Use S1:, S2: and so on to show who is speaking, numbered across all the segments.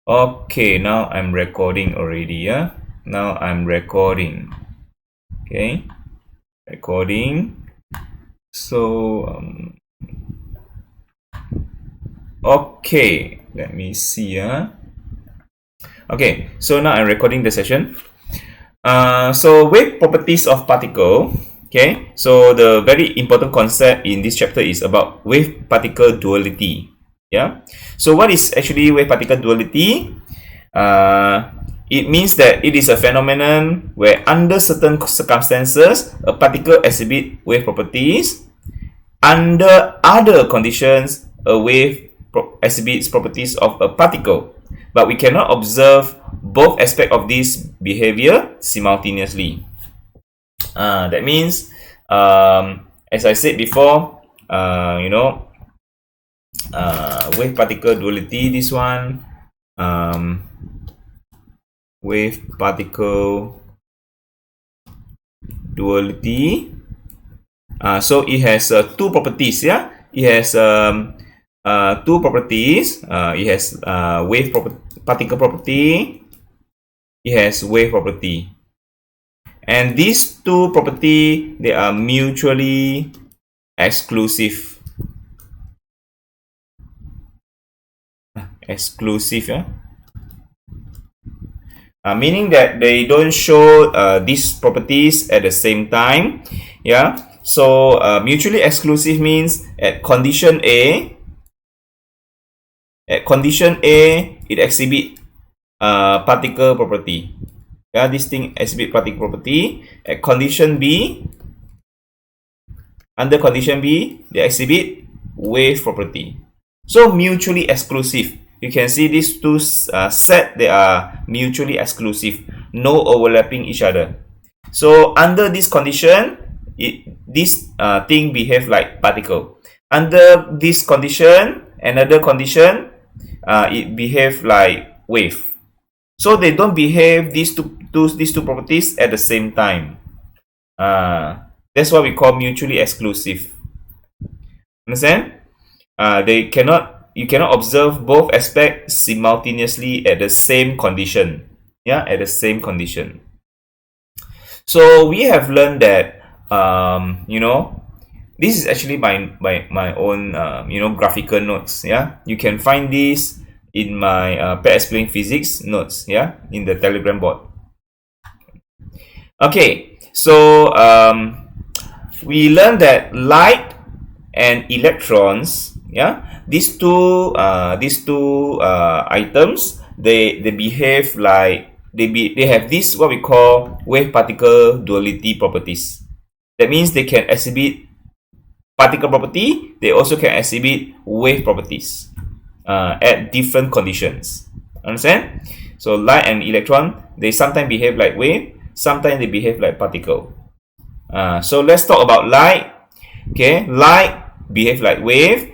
S1: Okay, now I'm recording already. Yeah, now I'm recording. Okay, recording. So okay, let me see. Okay, so now I'm recording the session. So wave properties of particle. Okay, so the very important concept in this chapter is about wave particle duality. Yeah, so what is actually wave particle duality? It means that it is a phenomenon where under certain circumstances a particle exhibits wave properties. Under other conditions, a wave exhibits properties of a particle, but we cannot observe both aspects of this behavior simultaneously. That means, as I said before, wave particle duality. This one, wave particle duality. So it has two properties. Yeah, it has two properties. It has particle property. It has wave property, and these two property, they are mutually exclusive. Exclusive, yeah. Meaning that they don't show these properties at the same time. Yeah. So mutually exclusive means at condition A, it exhibit particle property. Yeah, this thing exhibit particle property. At condition B, under condition B, they exhibit wave property. So mutually exclusive. You can see these two set, they are mutually exclusive, no overlapping each other. So under this condition, this thing behave like particle. Under this condition, another condition, it behave like wave. So they don't behave these two properties at the same time. That's what we call mutually exclusive. Understand? You cannot observe both aspects simultaneously at the same condition. Yeah, at the same condition. So we have learned that this is actually my own graphical notes. Yeah, you can find this in my Pet Explain Physics notes. Yeah, in the Telegram bot. Okay, so we learned that light and electrons, yeah, these two items, they behave like they have this what we call wave particle duality properties. That means they can exhibit particle property, they also can exhibit wave properties at different conditions. Understand? So light and electron, they sometimes behave like wave, sometimes they behave like particle. So let's talk about light. Okay, light behave like wave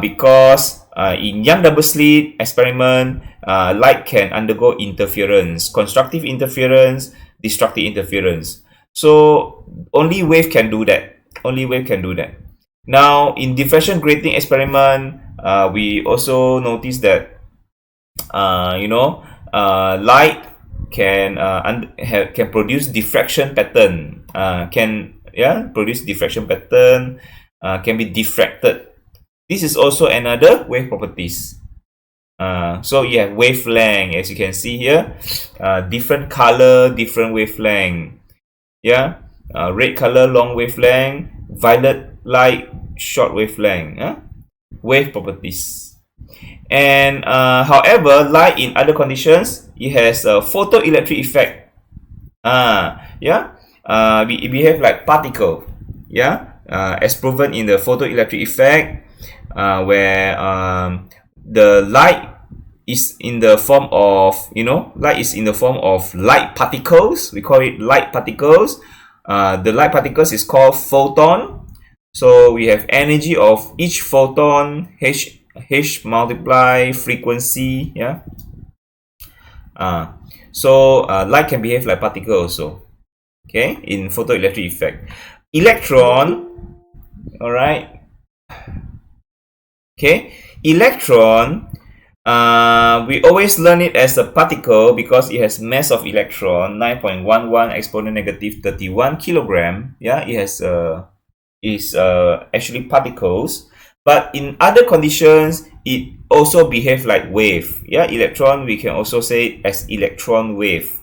S1: because in young double slit experiment, light can undergo interference, constructive interference, destructive interference. So only wave can do that. Only wave can do that. Now in diffraction grating experiment, we also notice that light can produce diffraction pattern. Produce diffraction pattern. Can be diffracted. This is also another wave properties. So you have wavelength, as you can see here, different color, different wavelength. Yeah, red color long wavelength, violet light short wavelength. Wave properties. And however, light in other conditions, it has a photoelectric effect. It behave like particle. Yeah, as proven in the photoelectric effect, where the light is in the form of light particles. We call it light particles. The light particles is called photon. So we have energy of each photon, h multiply frequency. Yeah. Light can behave like particle also. Okay, in photoelectric effect. Electron, all right. Okay, electron We always learn it as a particle because it has mass of electron 9.11 exponent negative 31 kilogram. Yeah, it has is actually particles, but in other conditions it also behave like wave. Yeah, electron we can also say as electron wave.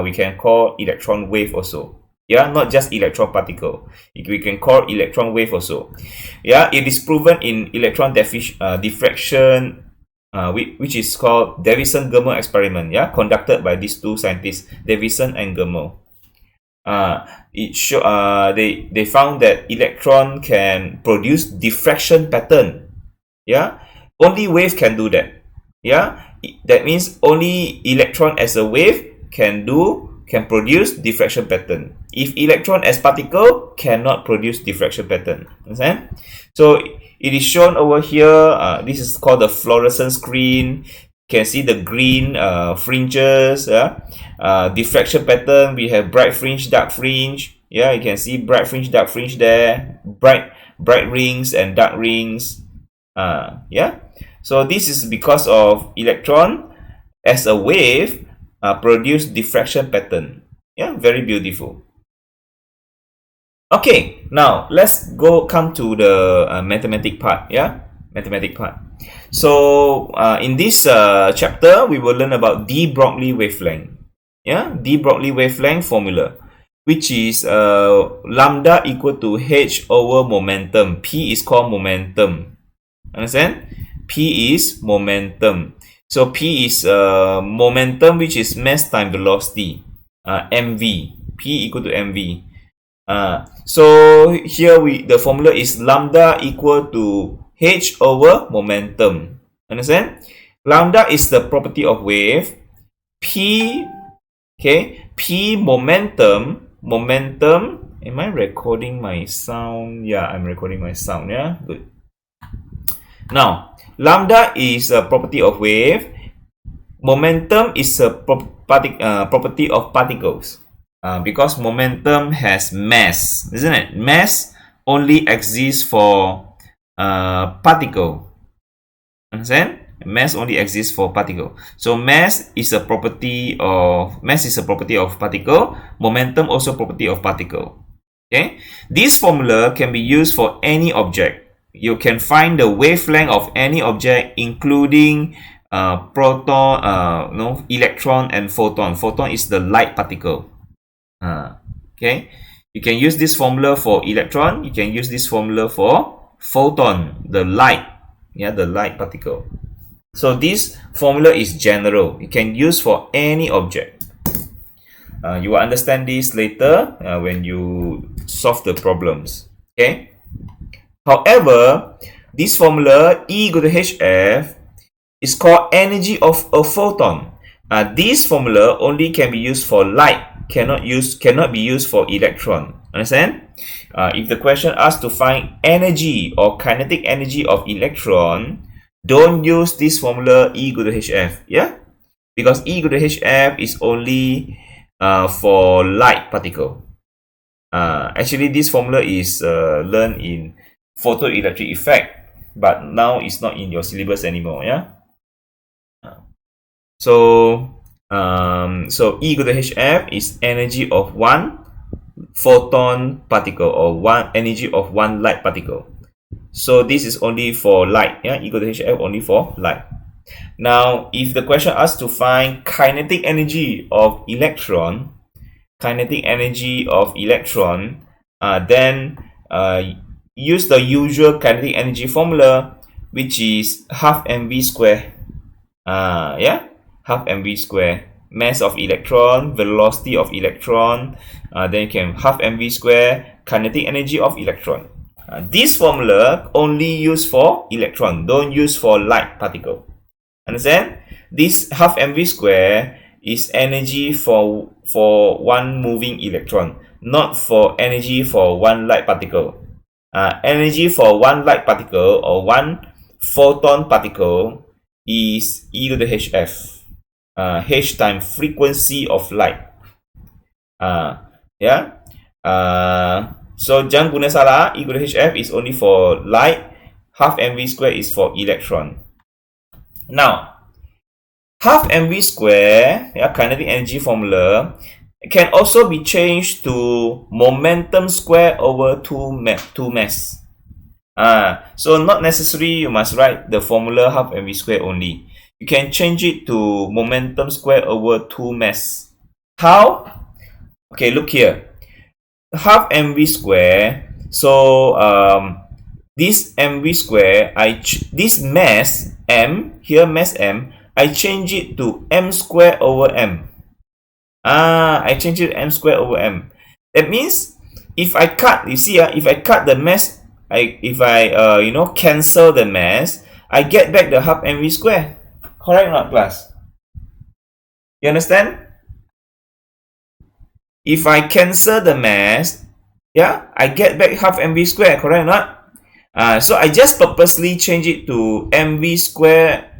S1: We can call electron wave also. Yeah, not just electron particle. We can call electron wave also. Yeah, it is proven in electron diffraction, which is called Davison-Germer experiment. Yeah, conducted by these two scientists, Davison and Germer. They found that electron can produce diffraction pattern. Yeah, only wave can do that. Yeah, that means only electron as a wave can produce diffraction pattern. If electron as particle cannot produce diffraction pattern. Understand? So it is shown over here. This is called the fluorescent screen. You can see the green fringes. Diffraction pattern, we have bright fringe, dark fringe. Yeah, you can see bright fringe, dark fringe there. Bright rings and dark rings. Yeah, so this is because of electron as a wave produce diffraction pattern. Yeah, very beautiful. Okay, now let's come to the mathematic part. Yeah, mathematic part. So in this chapter, we will learn about de Broglie wavelength. Yeah, de Broglie wavelength formula, which is lambda equal to h over momentum. P is called momentum. Understand? P is momentum. So P is momentum, which is mass times velocity. mv. P equal to mv. So here the formula is lambda equal to h over momentum. Understand? Lambda is the property of wave. P, okay, P momentum. Am I recording my sound? Yeah, I'm recording my sound. Yeah, good. Now, lambda is a property of wave. Momentum is a property of particles. Because momentum has mass, isn't it? Mass only exists for particle. Understand? Mass only exists for particle. So mass is a property of particle. Momentum also property of particle. Okay. This formula can be used for any object. You can find the wavelength of any object, including proton, electron and photon. Photon is the light particle. Okay, you can use this formula for electron. You can use this formula for photon, the light. Yeah, the light particle. So this formula is general. You can use for any object. You will understand this later when you solve the problems. Okay. However, this formula E equal to HF is called energy of a photon. This formula only can be used for light, cannot be used for electron. Understand? If the question asks to find energy or kinetic energy of electron, don't use this formula E equal to HF. Yeah, because E equal to HF is only for light particle. Actually, this formula is learned in photoelectric effect, but now it's not in your syllabus anymore. Yeah. So E equal to HF is energy of one photon particle, or one energy of one light particle. So this is only for light. Yeah, E equal to HF only for light. Now, if the question asks to find kinetic energy of electron, then use the usual kinetic energy formula, which is half mv square. Yeah, half mv square. Mass of electron, velocity of electron, then you can half mv square, kinetic energy of electron. This formula only used for electron, don't use for light particle. Understand? This half mv square is energy for one moving electron, not for energy for one light particle. Energy for one light particle or one photon particle is E to the HF. H times frequency of light. Yeah. So jangan guna salah. E to the HF is only for light. Half mv square is for electron. Now, half mv square, yeah, kinetic energy formula, can also be changed to momentum square over 2 mass. So not necessarily you must write the formula half mv square only. You can change it to momentum square over 2 mass. How? Okay, look here. Half mv square. So this mv square, this mass m here, mass m, I change it to m square over m. I change it to m square over m. That means if I cut, you see, if I cut the mass, if I cancel the mass, I get back the half mv square. Correct or not, class? You understand? If I cancel the mass, yeah, I get back half mv square. Correct or not? So I just purposely change it to m square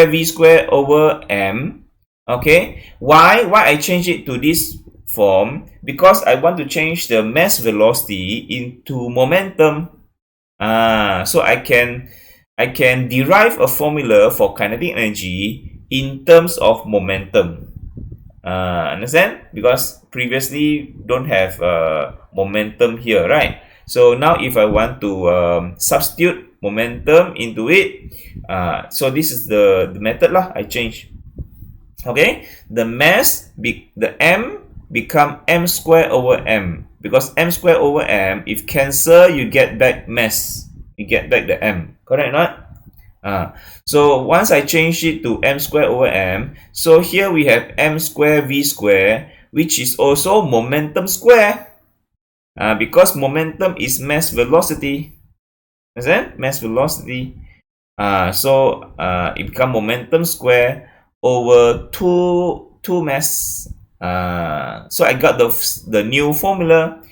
S1: v square over m. Okay, why I change it to this form? Because I want to change the mass velocity into momentum. So I can derive a formula for kinetic energy in terms of momentum. Understand? Because previously don't have momentum here, right? So now if I want to substitute momentum into it, so this is the method lah. I change. Okay, the mass, the m become m square over m, because m square over m, if cancel, you get back mass, you get back the m. Correct or not? So once I change it to m square over m, so here we have m square v square, which is also momentum square, because momentum is mass velocity. Understand? Mass velocity. So it become momentum square over 2 mass. So I got the new formula,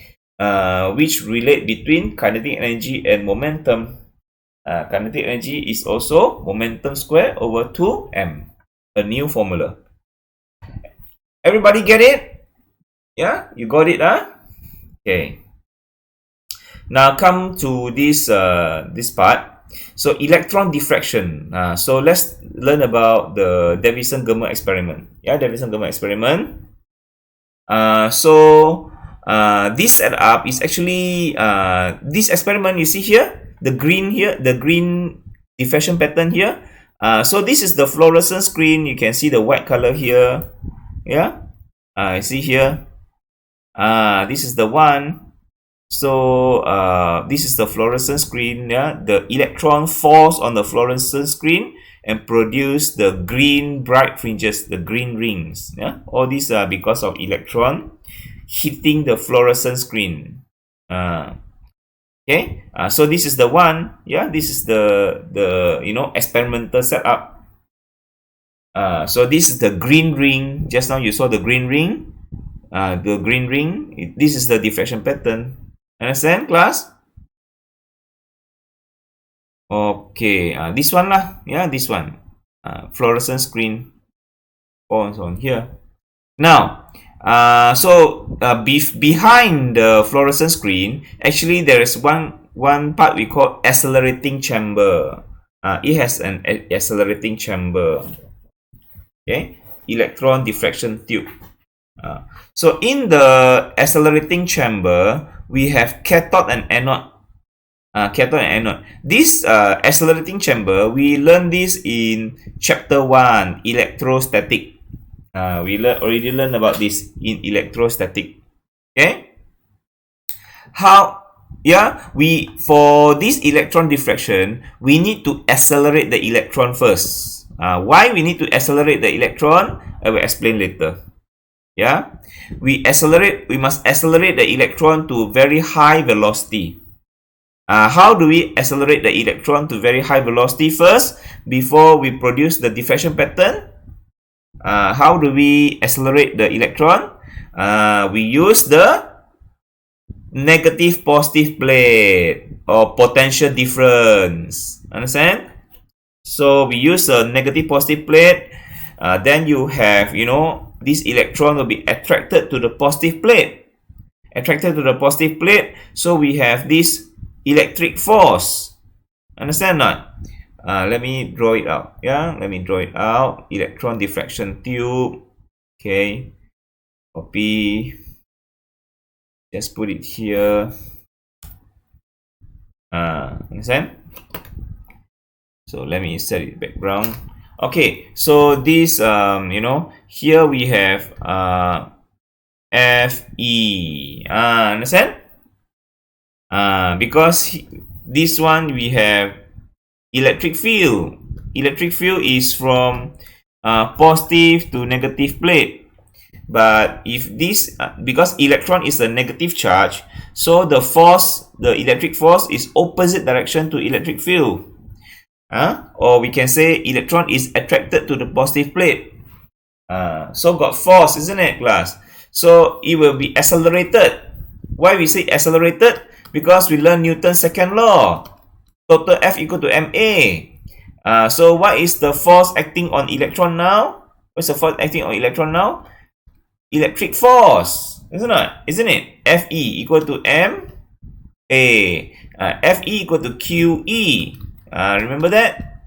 S1: which relate between kinetic energy and momentum. Kinetic energy is also momentum square over 2m. A new formula. Everybody get it? Yeah, you got it, huh? Okay. Now come to this part. So electron diffraction. So let's learn about the Davison-Germer experiment. Yeah, Davison-Germer experiment. So this setup is actually this experiment you see here. The green here, the green diffraction pattern here. So this is the fluorescent screen. You can see the white color here. Yeah, I see here. This is the one. So this is the fluorescent screen. Yeah, the electron falls on the fluorescent screen and produce the green bright fringes, the green rings. Yeah, all these are because of electron hitting the fluorescent screen. Okay, so this is the one. Yeah, this is the experimental setup. So this is the green ring. Just now you saw the green ring. The green ring. This is the diffraction pattern. Understand, class? Okay, this one lah. Yeah, this one. Fluorescent screen falls on here. Now, behind the fluorescent screen, actually there is one part we call accelerating chamber. It has an accelerating chamber. Okay, electron diffraction tube. So in the accelerating chamber, we have cathode and anode. Cathode and anode. This accelerating chamber, we learned this in chapter 1, electrostatic. We already learned about this in electrostatic. Okay. For this electron diffraction, we need to accelerate the electron first. Why we need to accelerate the electron? I will explain later. Yeah, we must accelerate the electron to very high velocity. How do we accelerate the electron to very high velocity first before we produce the diffraction pattern? How do we accelerate the electron? We use the negative positive plate or potential difference. Understand? So we use a negative positive plate. Then you have, this electron will be attracted to the positive plate. So we have this electric force. Understand not? Let me draw it out. Yeah, let me draw it out. Electron diffraction tube. Okay, copy. Just put it here. Understand? So let me set it background. Okay, so this here we have Fe. Understand? Because this one we have electric field. Electric field is from positive to negative plate. But if this, because electron is a negative charge, so the force, the electric force is opposite direction to electric field. Or we can say electron is attracted to the positive plate. So got force, isn't it, class? So it will be accelerated. Why we say accelerated? Because we learn Newton's second law. Total F equal to ma. So what is the force acting on electron now? What's the force acting on electron now? Electric force, isn't it? Fe equal to ma. Fe equal to QE. Remember that?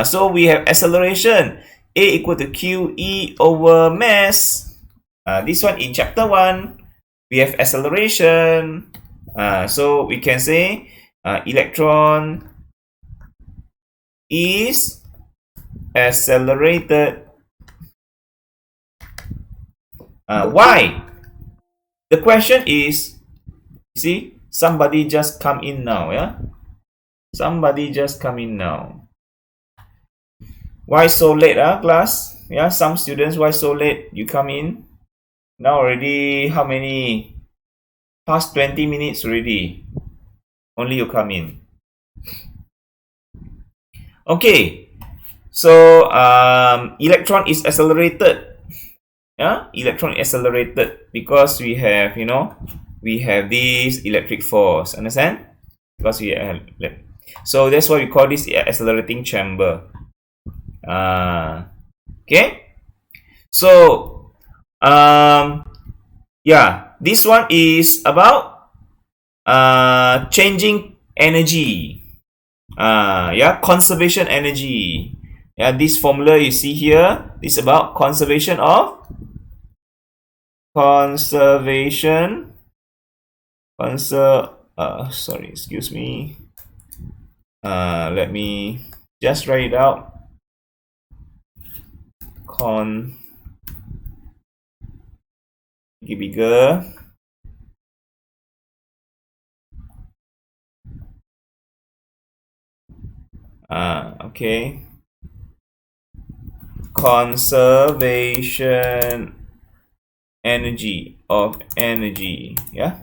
S1: So we have acceleration. A equal to QE over mass. This one in chapter 1. We have acceleration. So we can say electron is accelerated. Why? The question is, you see, somebody just come in now, yeah? Somebody just come in now. Why so late, class? Yeah, some students, why so late? You come in now already. How many? Past 20 minutes already. Only you come in. Okay. So electron is accelerated. Yeah, electron is accelerated because we have, we have this electric force. Understand? Because we have, so that's why we call this accelerating chamber. Okay. So yeah, this one is about changing energy. Yeah, conservation energy. Yeah, this formula you see here is about conservation of sorry, excuse me. Let me just write it out. Bigger. Okay. Conservation energy of energy. Yeah.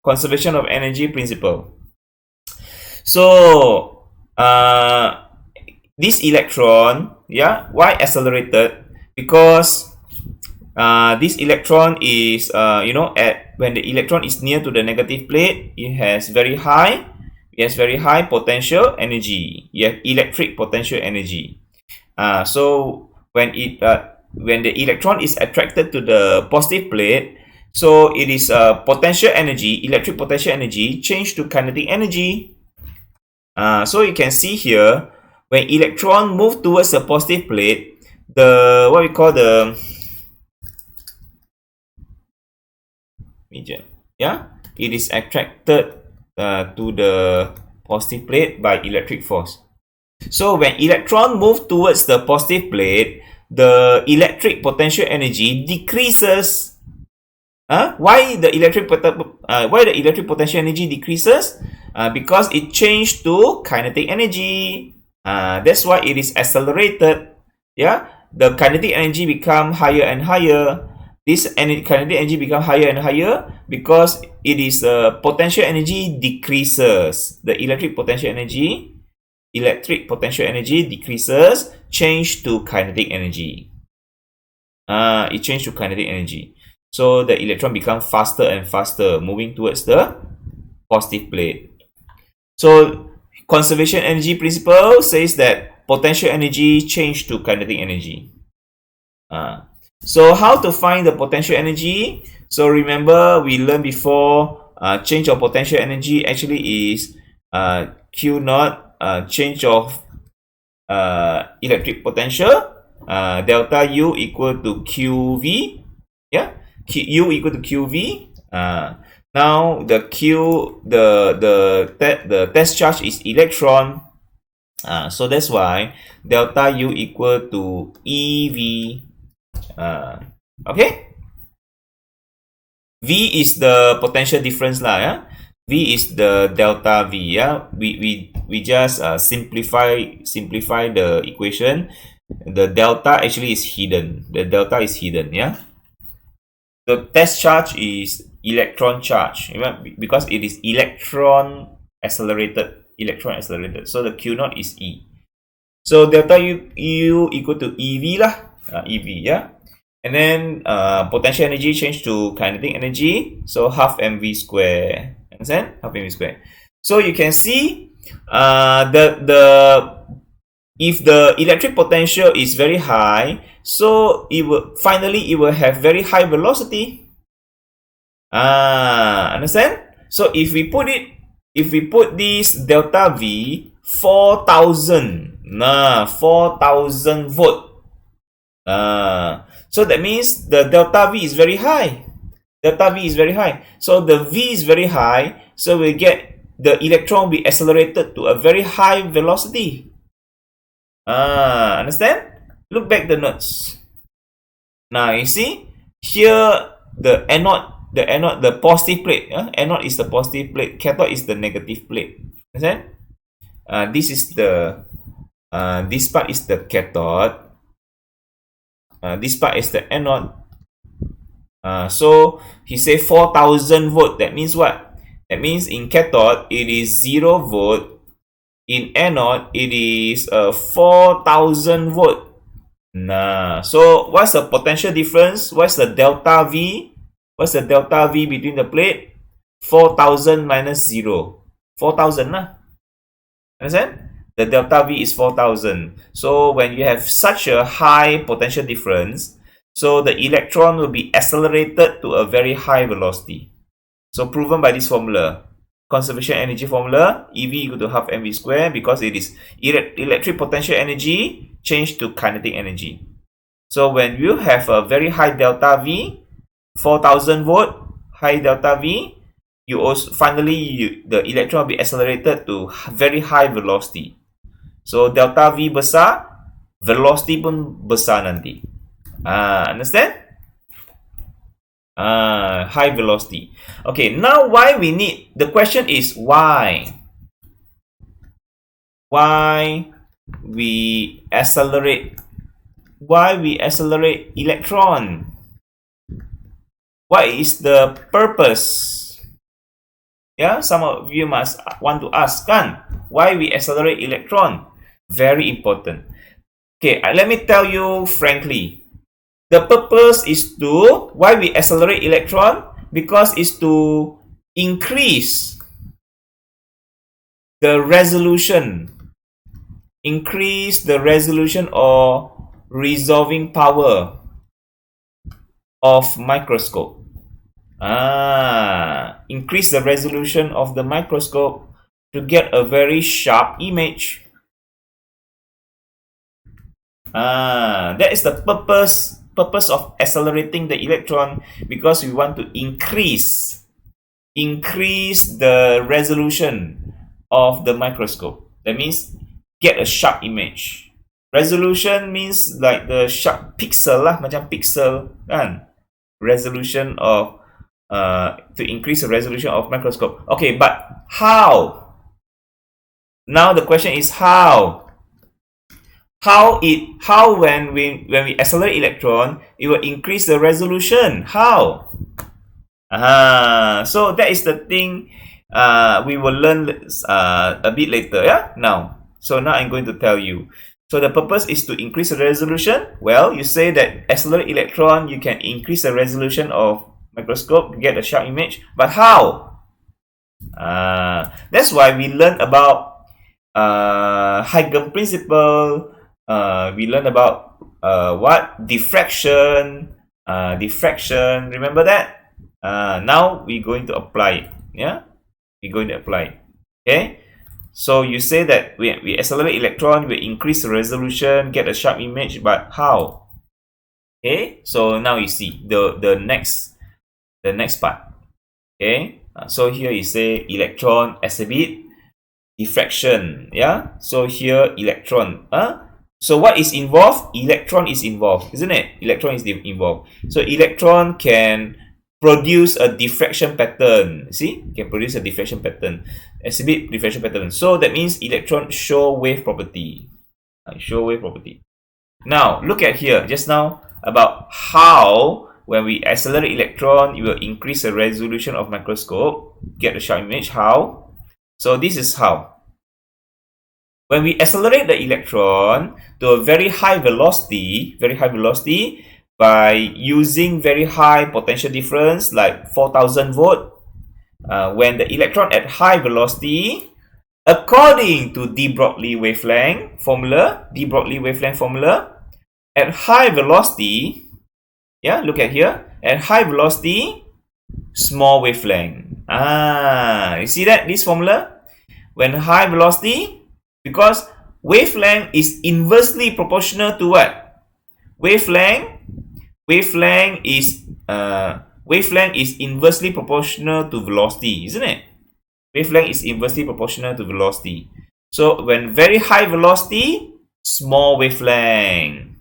S1: Conservation of energy principle. So this electron, yeah, why accelerated? Because this electron is when the electron is near to the negative plate, it has very high potential energy. You have electric potential energy. So when the electron is attracted to the positive plate, so it is potential energy, electric potential energy changed to kinetic energy. So you can see here, when electron move towards the positive plate, the what we call the medium, yeah, it is attracted to the positive plate by electric force. So when electron move towards the positive plate, the electric potential energy decreases. Why the electric potential energy decreases? Because it changed to kinetic energy. That's why it is accelerated. Yeah, the kinetic energy become higher and higher. This kinetic energy become higher and higher because it is potential energy decreases. The electric potential energy decreases, change to kinetic energy. It changed to kinetic energy. So the electron becomes faster and faster, moving towards the positive plate. So conservation energy principle says that potential energy change to kinetic energy. So how to find the potential energy? So remember, we learned before change of potential energy actually is Q naught change of electric potential, delta U equal to QV. Yeah, U equal to QV. Now the the test charge is electron. So that's why delta U equal to EV. Okay. V is the potential difference lah, yeah. V is the delta V, yeah. We just simplify the equation. The delta actually is hidden. The delta is hidden, yeah. The test charge is electron charge, because it is electron accelerated. So the Q naught is E. So delta U equal to EV lah, EV, yeah. And then potential energy change to kinetic energy, so half mv square. Understand? Half mv square. So you can see if the electric potential is very high, so it will have very high velocity. Understand? So if we put this delta V 4000, 4000 volt. So that means the delta V is very high. So the V is very high, so we get the electron will be accelerated to a very high velocity. Understand? Look back the notes. Now you see here the anode, the positive plate. Anode is the positive plate, cathode is the negative plate. Understand? This is the this part is the cathode. This part is the anode. So he say 4000 volt. That means what? That means in cathode it is 0 volt. In anode it is 4000 volt. So what's the potential difference? What's the delta V? What's the delta V between the plate? 4000 minus 0. 4000 lah. Understand? The delta V is 4000. So when you have such a high potential difference, so the electron will be accelerated to a very high velocity. So proven by this formula. Conservation energy formula, EV equal to half mv square, because it is electric potential energy changed to kinetic energy. So when you have a very high delta V, 4000 volt, high delta V, you also the electron will be accelerated to very high velocity. So delta V besar, velocity pun besar nanti. Understand? High velocity. Okay, now why we need, the question is why? Why we accelerate electron? What is the purpose? Yeah, some of you must want to ask, kan? Why we accelerate electron? Very important. Okay, let me tell you frankly. The purpose is to, why we accelerate electron? Because it's to increase the resolution. Increase the resolution or resolving power of microscope. Increase the resolution of the microscope to get a very sharp image. That is the purpose of accelerating the electron, because we want to increase the resolution of the microscope. That means get a sharp image. Resolution means like the sharp pixel lah, macam pixel kan. Resolution of to increase the resolution of microscope. Okay, but how? Now the question is how? How when we accelerate electron, it will increase the resolution. How? So that is the thing we will learn a bit later. Yeah. Now I'm going to tell you. So the purpose is to increase the resolution. Well, you say that accelerate electron, you can increase the resolution of microscope to get a sharp image. But how? That's why we learn about Huygens principle. We learn about what? Diffraction. Remember that? Now we're going to apply it. Yeah, we're going to apply. Okay, so you say that we accelerate electron, we increase the resolution, get a sharp image, but how? Okay, so now you see the next part. Okay, so here you say electron exhibit diffraction. Yeah, so here electron. So what is involved? Electron is involved, isn't it? Electron is involved. So electron can produce a diffraction pattern. See, can produce a diffraction pattern, exhibit diffraction pattern. So that means electron show wave property. Show wave property. Now look at here. Just now about how when we accelerate electron, it will increase the resolution of microscope. Get a sharp image. How? So this is how. When we accelerate the electron to a very high velocity by using very high potential difference like 4000 volt, when the electron at high velocity, according to de Broglie wavelength formula, at high velocity, yeah, look at here, at high velocity, small wavelength. You see that, this formula? When high velocity, because wavelength is inversely proportional to what? Wavelength is inversely proportional to velocity, isn't it? Wavelength is inversely proportional to velocity. So when very high velocity, small wavelength.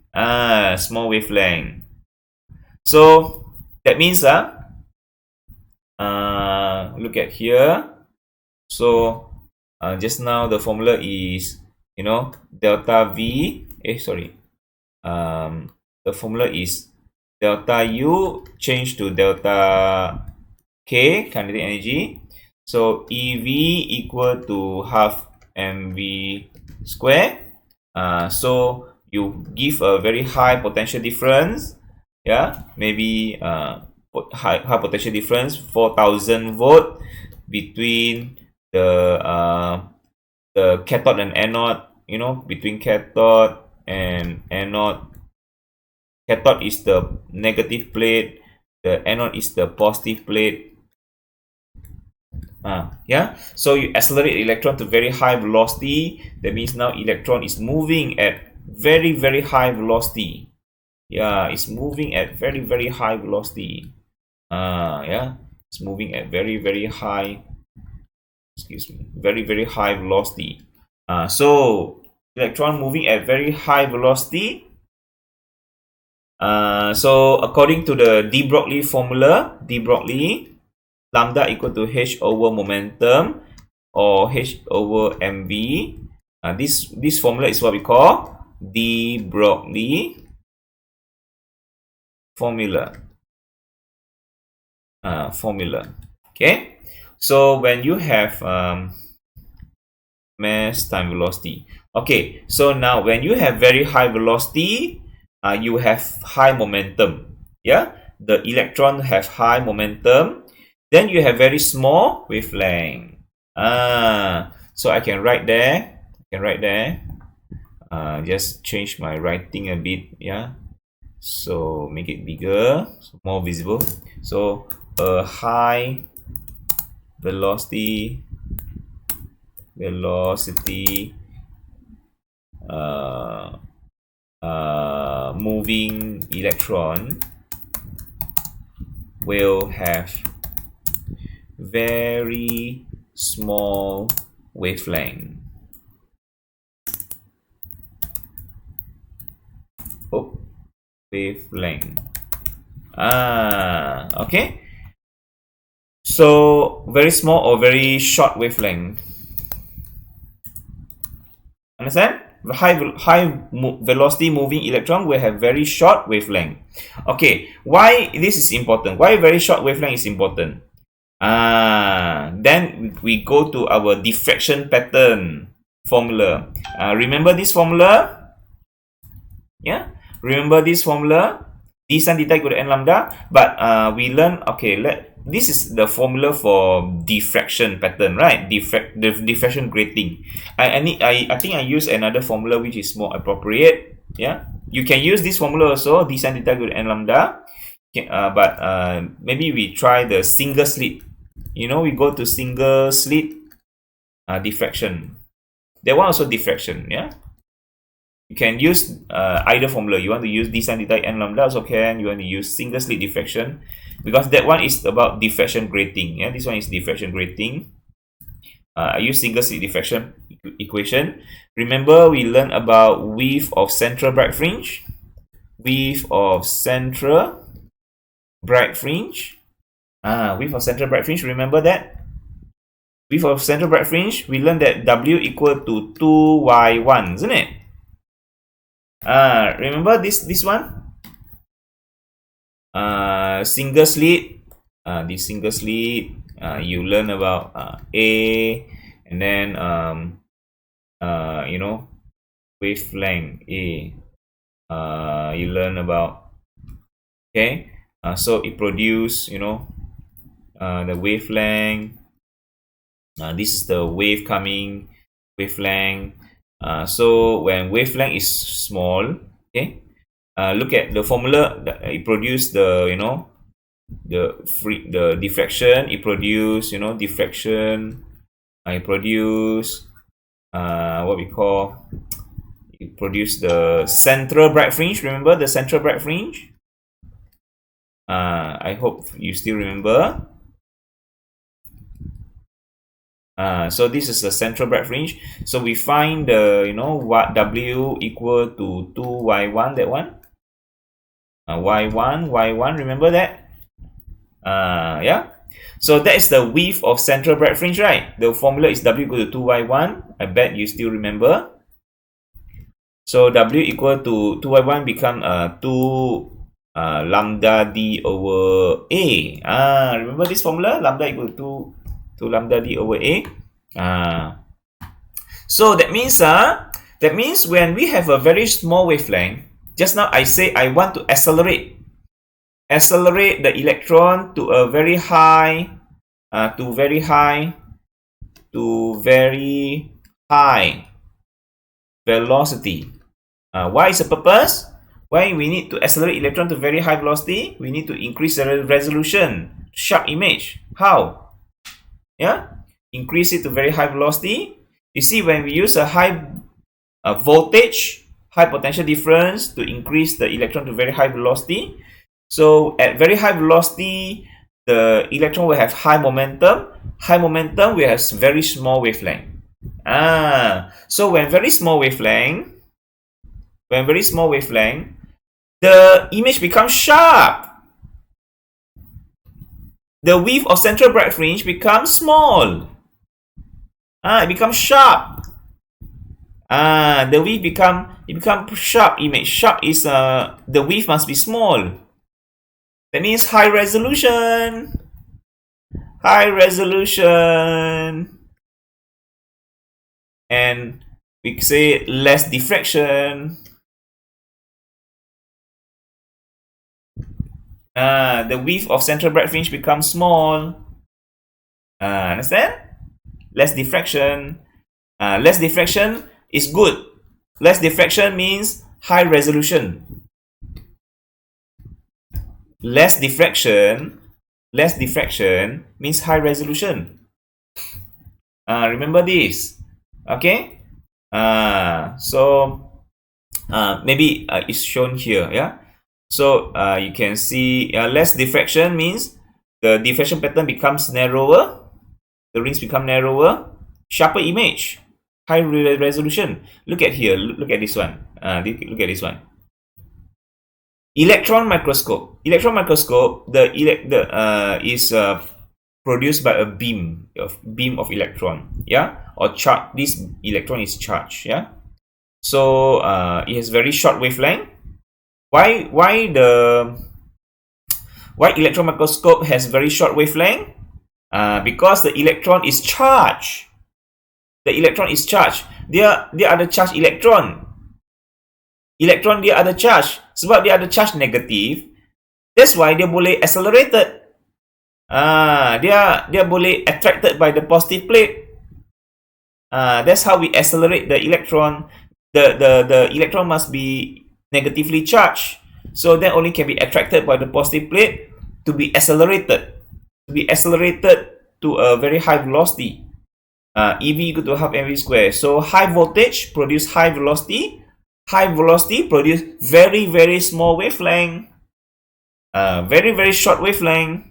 S1: Small wavelength. So that means look at here. So just now the formula is, you know, delta V. The formula is delta U change to delta K, kinetic energy. So EV equal to half mv square. So you give a very high potential difference. Yeah, maybe high potential difference, 4000 volt between the cathode and anode. You know, between cathode and anode. Cathode is the negative plate, the anode is the positive plate. Yeah, so you accelerate electron to very high velocity. That means now electron is moving at very high velocity. Yeah, it's moving at very high velocity. Yeah, it's moving at very high. Excuse me, very high velocity. So electron moving at very high velocity. So according to the de Broglie formula, lambda equal to h over momentum or h over mv. This formula is what we call de Broglie formula. Okay, so when you have mass time velocity. Okay, so now when you have very high velocity, you have high momentum. Yeah, the electron have high momentum. Then you have very small wavelength. So I can write there. Just change my writing a bit. Yeah, so make it bigger, so more visible. So a high velocity moving electron will have very small wavelength. Okay, so very small or very short wavelength. Understand? High velocity moving electron will have very short wavelength. Okay, why this is important? Why very short wavelength is important? Then we go to our diffraction pattern formula. Remember this formula? Yeah, remember this formula? D sin theta equal to n lambda. But we learn. Okay, this is the formula for diffraction pattern, right? The diffraction grating. I think I use another formula which is more appropriate. Yeah, you can use this formula also, d sin theta equal to n lambda. But maybe we try the single slit you know, we go to single slit diffraction. That one also diffraction, yeah. You can use either formula. You want to use d sin theta n lambda also can. You want to use single slit diffraction because that one is about diffraction grating. Yeah, this one is diffraction grating. I use single slit diffraction equation. Remember, we learned about width of central bright fringe. Width of central bright fringe. Width of central bright fringe. Remember that? Width of central bright fringe. We learned that W equal to 2y1, isn't it? Remember this one? Single slit. This single slit. You learn about A, and then you know, wavelength A. You learn about, okay. So it produce, you know, the wavelength. This is the wave coming, wavelength. So when wavelength is small, okay, look at the formula that it produce the, you know, the diffraction. It produce, you know, diffraction. It produce what we call, it produce the central bright fringe. Remember the central bright fringe? I hope you still remember. So this is the central bright fringe. So we find the, you know, what W equal to 2y1, that one. Y1, remember that? Yeah. So that is the width of central bright fringe, right? The formula is W equal to 2y1. I bet you still remember. So W equal to 2y1 become 2 lambda d over A. Remember this formula? Lambda equal to 2 lambda d over A. So that means when we have a very small wavelength, just now I say I want to accelerate the electron to a very high, to very high velocity. Why is the purpose? Why we need to accelerate electron to very high velocity? We need to increase the resolution, sharp image. How? Yeah, increase it to very high velocity. You see, when we use a high voltage, high potential difference to increase the electron to very high velocity. So at very high velocity, the electron will have high momentum. High momentum will have very small wavelength. So when very small wavelength, the image becomes sharp. The width of central bright fringe becomes small. It becomes sharp. The width become sharp image. Sharp is the width must be small. That means high resolution. High resolution. And we say less diffraction. The width of central bright fringe becomes small. Understand? Less diffraction. Less diffraction is good. Less diffraction means high resolution. Less diffraction means high resolution. Remember this. Okay? So maybe it's shown here. Yeah. So you can see less diffraction means the diffraction pattern becomes narrower. The rings become narrower. Sharper image. High resolution. Look at here. Look at this one. Look at this one. Electron microscope. Electron microscope. Is produced by a beam of electron. Yeah, or charge. This electron is charged. Yeah. So it has very short wavelength. Why electron microscope has very short wavelength? Because the electron is charged. The electron is charged. Dia ada charge electron. Electron dia ada charge. Sebab dia ada charge negatif. That's why dia boleh accelerated. Dia boleh attracted by the positive plate. That's how we accelerate the electron. The electron must be negatively charged. So that only can be attracted by the positive plate to be accelerated. To be accelerated to a very high velocity. EV equal to half mv square. So high voltage produce high velocity. High velocity produce very, very small wavelength. Very, very short wavelength.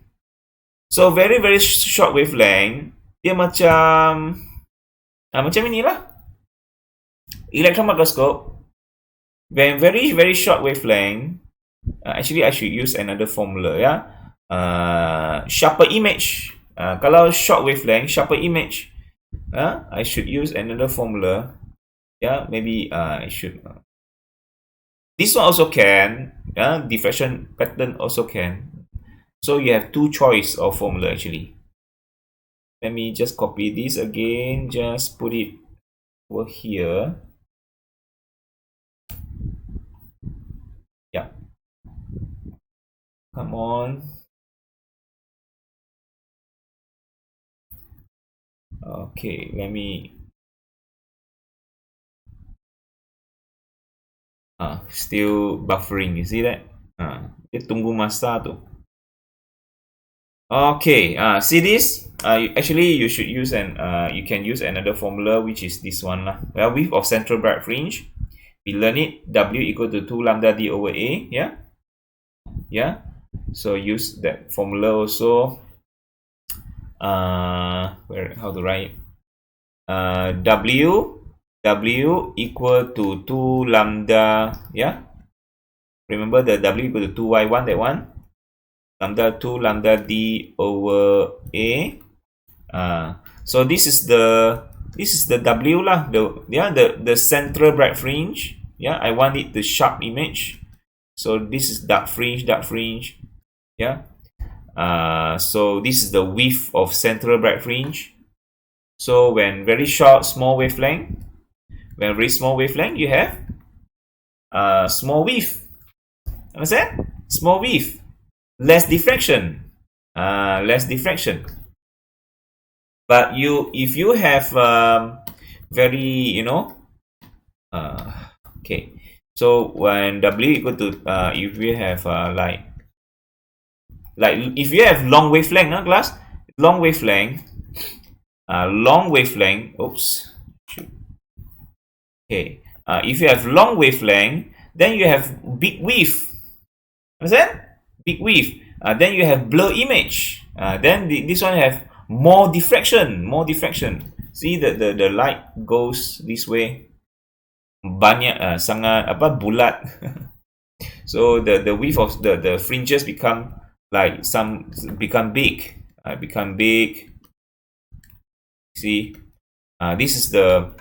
S1: So very, very short wavelength, dia macam macam inilah. Electron microscope, when very, very short wavelength, actually I should use another formula, ya. Sharper image. Kalau short wavelength, sharper image, I should use another formula. Yeah, maybe I should. This one also can. Diffraction pattern also can. So you have two choice of formula actually. Let me just copy this again. Just put it over here. Yeah. Come on. Okay, let me. Still buffering. You see that? Dia tunggu masa tu. Okay, see this? Actually, you should use you can use another formula, which is this one lah. Well, width of central bright fringe. We learn it. W equal to 2 lambda d over A. Yeah. Yeah. So use that formula also. How to write? W equal to 2 lambda. Yeah. Remember the W equal to 2y1, that one. Lambda 2 lambda d over A. So this is the W lah, the central bright fringe. Yeah, I want it the sharp image. So this is dark fringe. Yeah. So this is the width of central bright fringe. So when very short, small wavelength, you have small width. Understand? Small width. Less diffraction. But if you have very, okay. So when W equal to if you have like if you have long wavelength, class, long wavelength. Oops. Okay. If you have long wavelength, then you have big width. Understand? Big width. Then you have blur image. Then this one have more diffraction. See the light goes this way. Banyak sangat bulat. So the width of the fringes become like big. See, this is the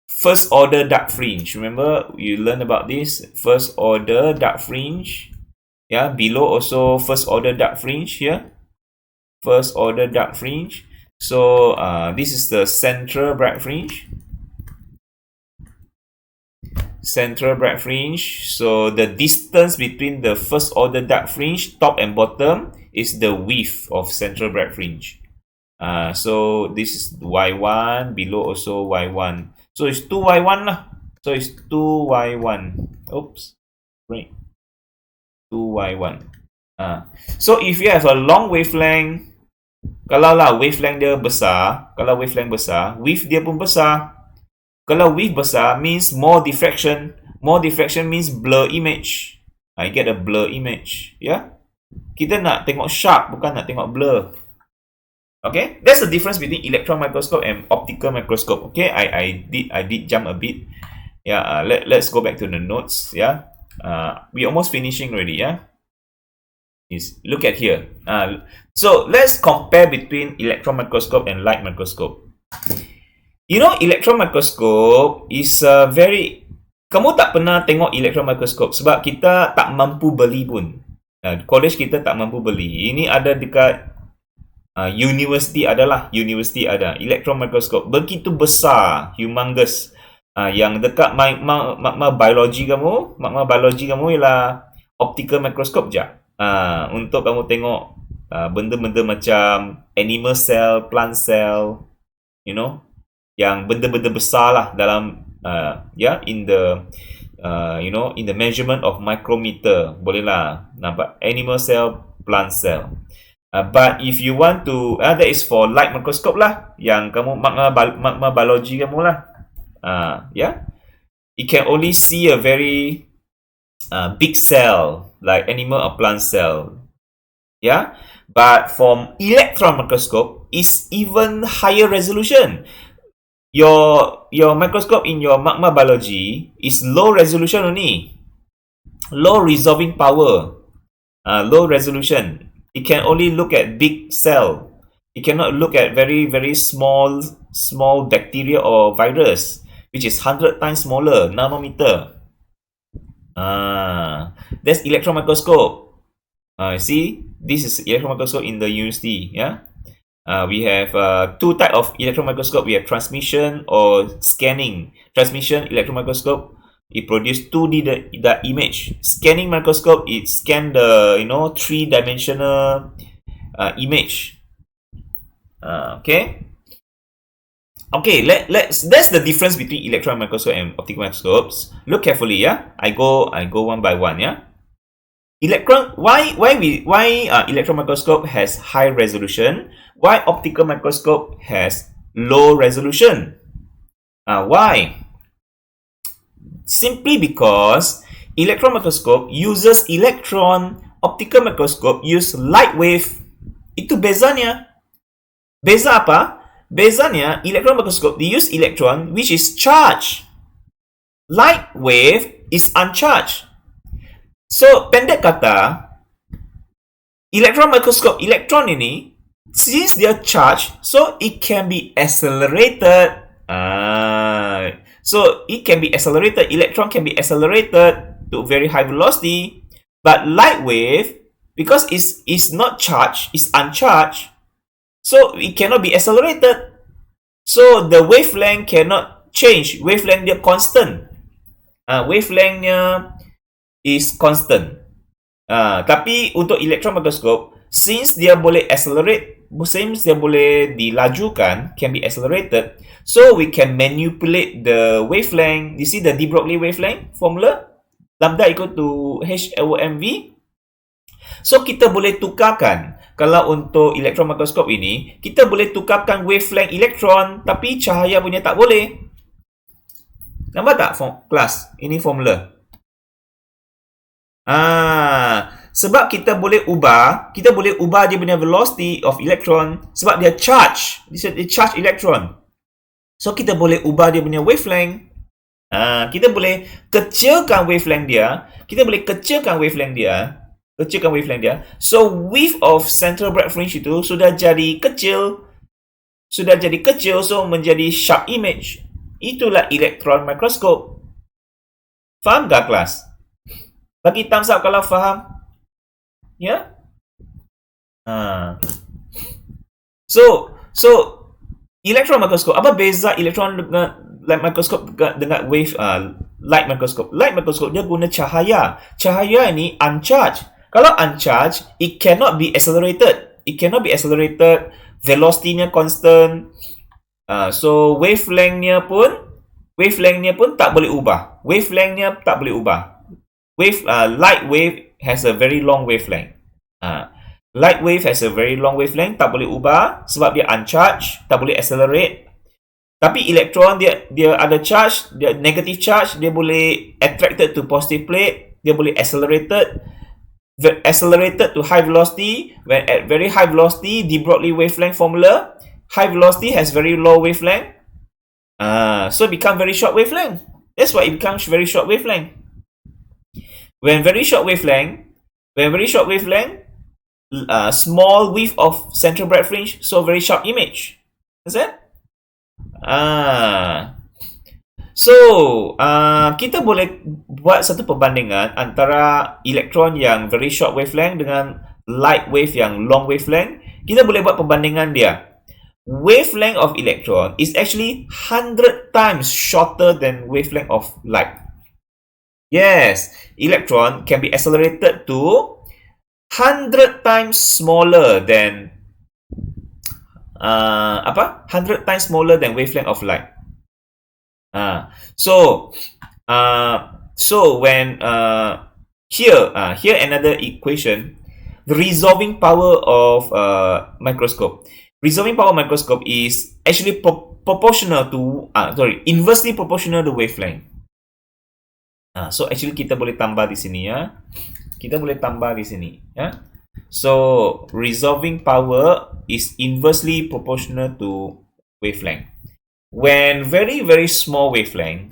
S1: first order dark fringe. Remember you learned about this first order dark fringe. Yeah, below also first order dark fringe here. First order dark fringe. So this is the central bright fringe. Central bright fringe. So the distance between the first order dark fringe, top and bottom, is the width of central bright fringe. So this is y1, below also y1. So it's 2y1 lah. So it's 2y1. Oops. Right. 2y1. So if you have a long wavelength, kalau wavelength dia besar, width dia pun besar. Kalau width besar means more diffraction. More diffraction means blur image. I get a blur image. Yeah. Kita nak tengok sharp, bukan nak tengok blur. Okay, that's the difference between electron microscope and optical microscope. Okay, I did jump a bit. Yeah, let's go back to the notes. Yeah, we almost finishing already. Yeah, look at here. So let's compare between electron microscope and light microscope. You know, electron microscope is very. Kamu tak pernah tengok electron microscope sebab kita tak mampu beli pun. College kita tak mampu beli. Ini ada dekat university ada electron microscope begitu besar, humongous. Yang dekat magma biology kamu ialah optical microscope je. Untuk kamu tengok benda-benda macam animal cell, plant cell, yang benda-benda besar lah dalam in the in the measurement of micrometer, boleh lah nampak animal cell, plant cell. But if you want to, that is for light microscope lah, yang kamu magma biology kamu lah. Yeah, it can only see a very big cell like animal or plant cell. Yeah, but from electron microscope is even higher resolution. Your microscope in your magma biology is low resolution only, low resolving power, low resolution. It can only look at big cell. It cannot look at very small bacteria or virus, which is 100 times smaller, nanometer. That's electron microscope. See, this is electron microscope in the university. Yeah, we have two type of electron microscope. We have transmission or scanning. Transmission electron microscope, it produce 2D the image. Scanning microscope, it scan the 3-dimensional image. Okay, that's the difference between electron microscope and optical microscopes. Look carefully, yeah. I go one by one, yeah. Why electron microscope has high resolution? Why optical microscope has low resolution? Why? Simply because electron microscope uses electron, optical microscope use light wave. Itu bezanya. Beza apa? Bezanya, electron microscope they use electron which is charged. Light wave is uncharged. So, pendek kata, electron microscope, elektron ini, since they are charged, so it can be accelerated. So, it can be accelerated. Electron can be accelerated to very high velocity. But light wave, because it's not charged, it's uncharged, so it cannot be accelerated. So, the wavelength cannot change. Wavelength dia constant. Wavelengthnya is constant. Tapi untuk electron microscope, since dia boleh accelerate, since dia boleh dilajukan, can be accelerated, so we can manipulate the wavelength. You see the de Broglie wavelength formula? Lambda equal to h/mv. So kita boleh tukarkan. Kalau untuk electron microscope ini, kita boleh tukarkan wavelength elektron, tapi cahaya punya tak boleh. Nampak tak kelas? Ini formula. Sebab kita boleh ubah dia punya velocity of electron sebab dia charge. Dia charge electron. So kita boleh ubah dia punya wavelength. Kita boleh kecilkan wavelength dia. Kecilkan wavelength dia. So width of central bright fringe itu sudah jadi kecil. So menjadi sharp image. Itulah electron microscope. Faham tak kelas? Bagi thumbs up kalau faham. Ya? So electron microscope. Apa beza electron light microscope dengan wave light microscope? Light microscope dia guna cahaya. Cahaya ini uncharged. Kalau uncharged, it cannot be accelerated. Velocity-nya constant. So wavelength-nya pun tak boleh ubah. Light wave has a very long wavelength. Light wave has a very long wavelength, tak boleh ubah sebab dia uncharged, tak boleh accelerate. Tapi elektron dia ada charge, dia negative charge, dia boleh attracted to positive plate, dia boleh accelerated to high velocity. When at very high velocity, de Broglie wavelength formula, high velocity has very low wavelength. So become very short wavelength. That's why it becomes very short wavelength. When very short wavelength, small width of central bright fringe, so very sharp image. Is that? Kita boleh buat satu perbandingan antara elektron yang very short wavelength dengan light wave yang long wavelength. Kita boleh buat perbandingan dia. Wavelength of electron is actually 100 times shorter than wavelength of light. Yes, electron can be accelerated to 100 times smaller than 100 times smaller than wavelength of light. So when here another equation. the resolving power of microscope. Resolving power of microscope is actually proportional to, inversely proportional to wavelength. So actually kita boleh tambah di sini ya. Kita boleh tambah di sini ya. So resolving power is inversely proportional to wavelength. When very small wavelength,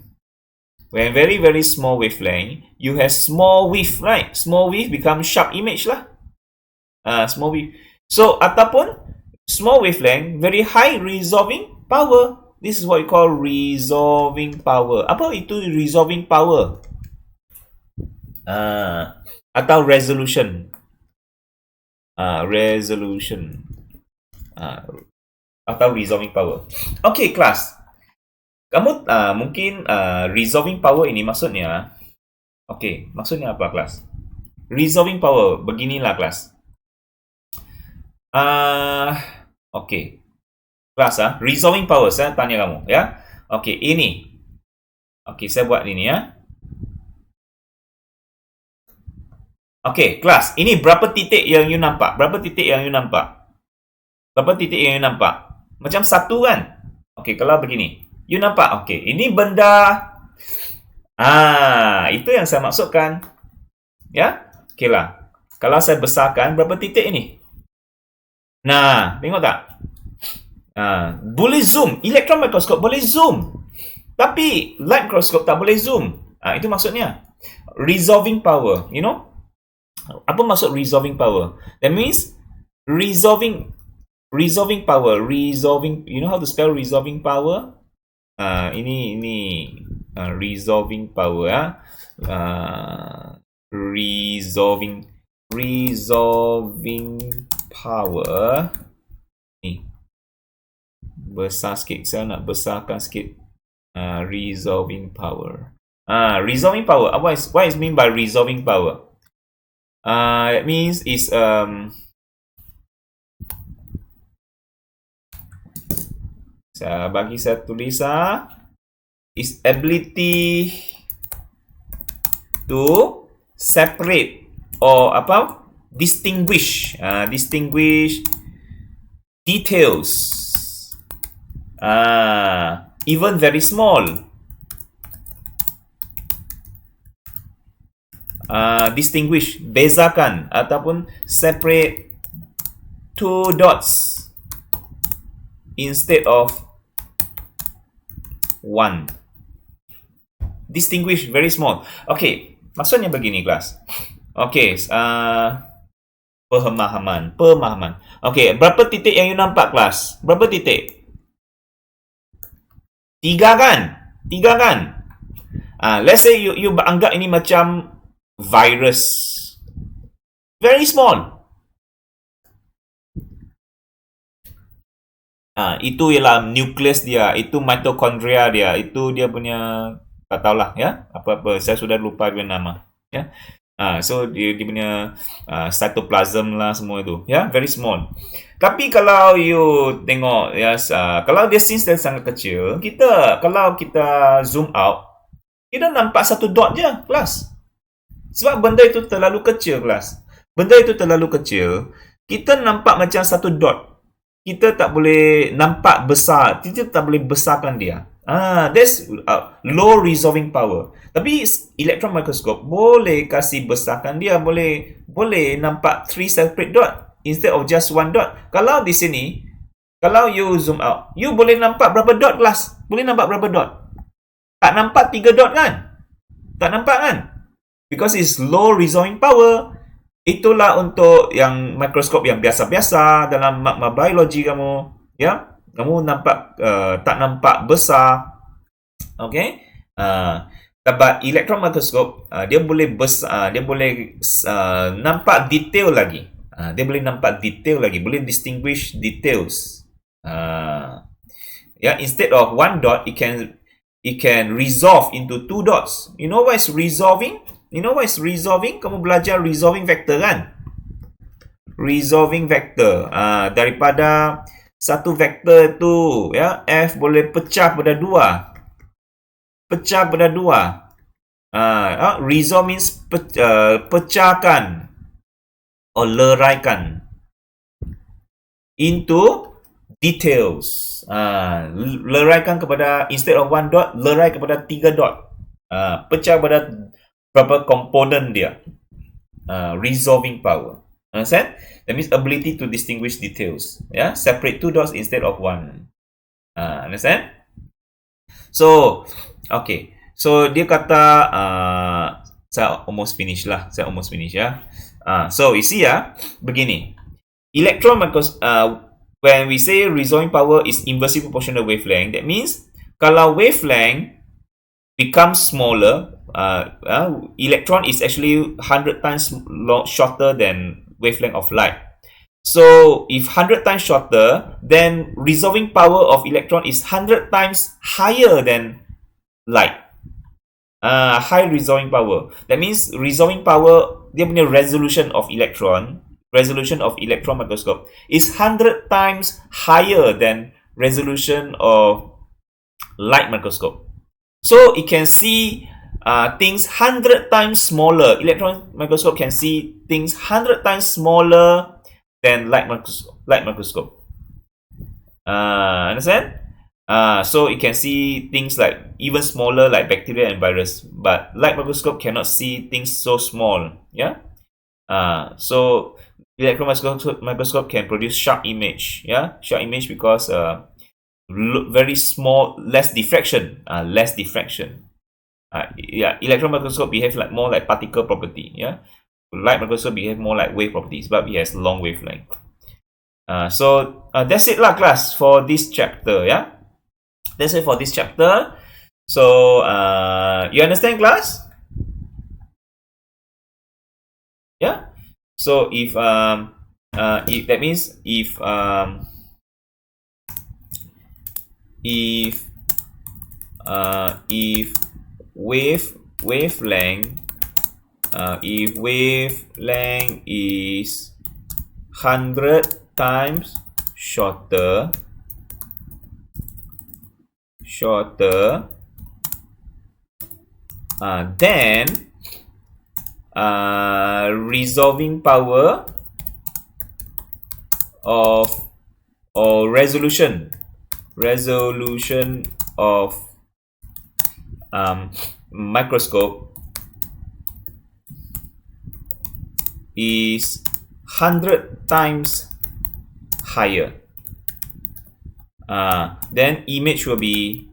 S1: you have small width, right? Small width becomes sharp image lah. Small width. So ataupun small wavelength, very high resolving power. This is what we call resolving power. Apa itu resolving power? Atau resolution. Atau resolving power. Okay, kelas. Kamu mungkin resolving power ini maksudnya, maksudnya apa kelas? Resolving power beginilah kelas. Kelas resolving power, saya tanya kamu ya. Ini. Saya buat ini ya. Kelas, ini berapa titik yang you nampak? Berapa titik yang you nampak? Macam satu kan? Kalau begini. You nampak? Ini benda. Itu yang saya maksudkan. Ya? Lah. Kalau saya besarkan, berapa titik ini? Nah, tengok tak? Boleh zoom. Electron microscope boleh zoom. Tapi light microscope tak boleh zoom. Itu maksudnya. Resolving power. You know? Apa maksud resolving power? That means resolving power. You know how to spell resolving power? Ini resolving power ya. Resolving power. Ni. Besar sikit, saya nak besarkan sikit. Resolving power. Resolving power. What is mean by resolving power? It means is bagi saya tulis is ability to separate or distinguish details, even very small. Distinguish, bezakan ataupun separate two dots instead of one. Distinguish, very small. Maksudnya begini kelas. Pemahaman. Berapa titik yang you nampak kelas? Berapa titik? 3 kan? Let's say you anggap ini macam virus. Very small. Itu ialah nukleus dia, itu mitokondria dia, itu dia punya, tak tahulah ya, apa-apa, saya sudah lupa dia nama ya. So dia punya cytoplasm lah semua itu ya, very small. Tapi kalau you tengok ya, kalau dia since dia sangat kecil, kalau kita zoom out, kita nampak satu dot je kelas. Sebab benda itu terlalu kecil kelas. Kita nampak macam satu dot. Kita tak boleh nampak besar. Kita tak boleh besarkan dia. That's low resolving power. Tapi electron microscope boleh kasih besarkan dia. Boleh nampak 3 separate dot instead of just 1 dot. Kalau di sini, kalau you zoom out, you boleh nampak berapa dot kelas? Boleh nampak berapa dot? Tak nampak 3 dot kan? Tak nampak kan? Because it's low resolving power. Itulah untuk yang mikroskop yang biasa-biasa dalam biologi kamu, ya. Kamu nampak tak nampak besar. Tapi electron microscope dia boleh besar, dia boleh nampak detail lagi. Boleh distinguish details. Instead of 1 dot, it can resolve into 2 dots. You know what is resolving? Kamu belajar resolving vector kan? Resolving vector. Daripada satu vektor tu, ya, F boleh pecah pada 2. Resolve means pecahkan. or leraikan into details. Leraikan kepada, instead of 1 dot, lerai kepada 3 dot. Pecah kepada berapa komponen dia. Resolving power. Understand? That means ability to distinguish details. Yeah, separate 2 dots instead of 1. Understand? So, okay. So dia kata, saya almost finish lah. Ya. So you see begini. Electron when we say resolving power is inversely proportional wavelength, that means kalau wavelength becomes smaller, electron is actually 100 times shorter than wavelength of light. So if 100 times shorter, then resolving power of electron is 100 times higher than light. High resolving power. That means resolving power, dia punya resolution of electron microscope is 100 times higher than resolution of light microscope. So it can see things 100 times smaller. Electron microscope can see things 100 times smaller than light microscope. Understand? So it can see things like even smaller, like bacteria and virus, but light microscope cannot see things so small. Yeah. So electron microscope can produce sharp image. Yeah, sharp image because very small, less diffraction. Yeah, electron microscope behave like more like particle property. Yeah, light microscope behave more like wave properties, but it has long wavelength. So that's it lah, class, for this chapter. Yeah, that's it for this chapter. So you understand, class? Yeah. So if that means if wavelength is 100 times shorter, then resolving power of, or resolution of microscope is 100 times higher. Then image will be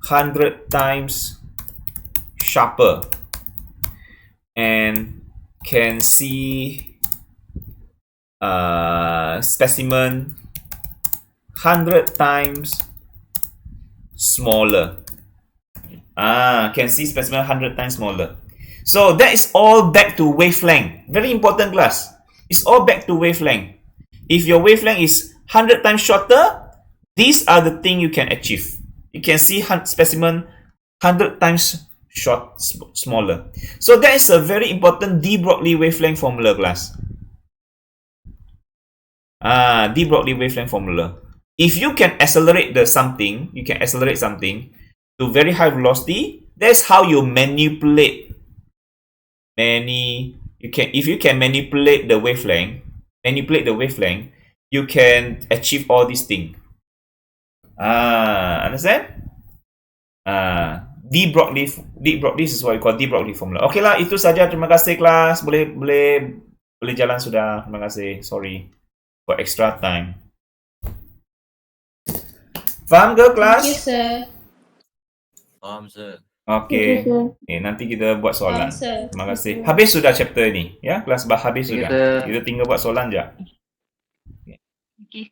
S1: 100 times sharper and can see specimen 100 times smaller. Can see specimen 100 times smaller. So that is all back to wavelength. Very important, class. It's all back to wavelength. If your wavelength is 100 times shorter, these are the things you can achieve. You can see specimen 100 times smaller. So that is a very important de Broglie wavelength formula, class. De Broglie wavelength formula. If you can accelerate something to very high velocity, that's how you manipulate. If you can manipulate the wavelength, you can achieve all these things. Understand? De Broglie is what we call de Broglie formula. Okay lah, itu saja. Terima kasih, kelas. Boleh jalan sudah. Terima kasih. Sorry for extra time. Faham ke, kelas?
S2: Thank you, sir.
S3: Faham, sir.
S1: Okay. Nanti kita buat soalan. Terima kasih. Habis sudah chapter ni. Ya, kelas habis sudah. Kita tinggal buat soalan je.
S2: Okay.